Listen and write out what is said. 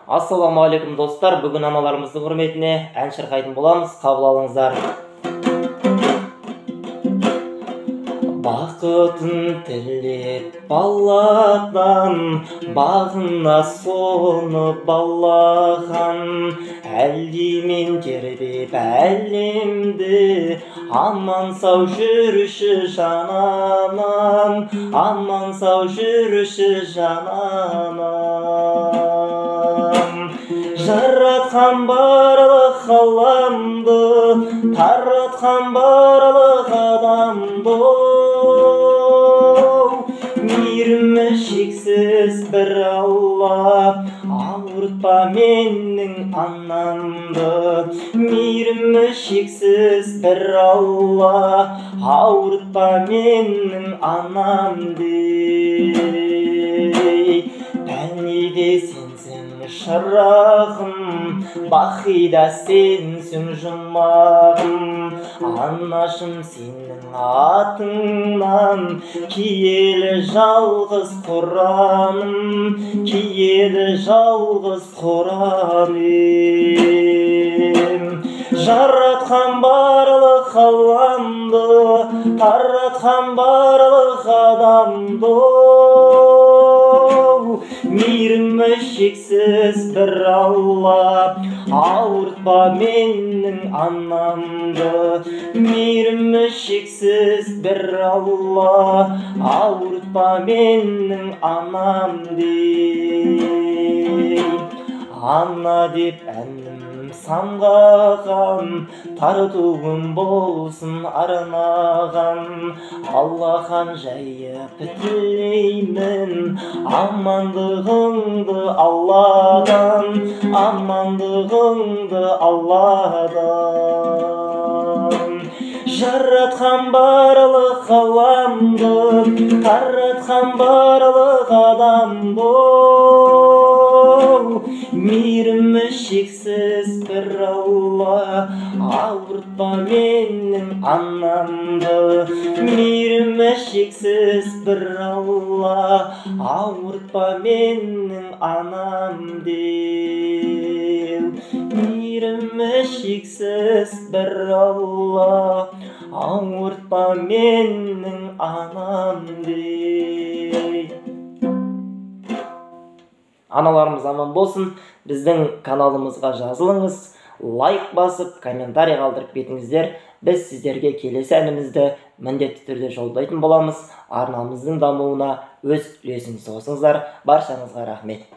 Ассаламу алейкум достар, бүгін аналарымыздың құрметіне ән шырқайтын боламыз, қабыл алыңыздар. Бақытын тілеп баладан, бағына соны балаған, әлдимен тербеп әлемді, аман сау жүріші жананам, аман сау жүріші жананам. Жаратқан барлық ғаламды, таратқан барлық адамды, мейірімі шексіз бір Алла, ауыртпа менің анамды. Мейірімі шексіз бір Алла, ауыртпа менің анамды. Пәниде сенсің шырағым, бақида сенсің жұмағым, анашым сенің атыңнан киелі жалғыз Құраным, киелі жалғыз Құраным. Жаратқан барлық ғаламды, таратқан барлық адамды, мейірімі шексіз бір Алла, ауыртпа менің анамды. Мейірімі шексіз бір Алла, ауыртпа менің анамды. Ана деп әнім самғаған, тартуым болсын арнаған, Аллахан жайып тілеймін, амандығыңды Алладан, амандығыңды Алладан. Жаратқан барлық ғаламды, таратқан барлық адамды, мейірімі шексіз бір Алла, ауыртпа менің анамды. Мейірімі шексіз бір Алла, ауыртпа менің анамды. Мейірімі шексіз бір Алла, ауыртпа менің анамды. Аналарымыз аман болсын. Біздің каналымызға жазылыңыз, лайк басып, комментарий қалдырып кетіңіздер. Біз сіздерге келесі әнімізді міндетті түрде жолдайтын боламыз. Арнамыздың дамуына өз үлесіңізді қосыңыздар. Баршаңызға рахмет.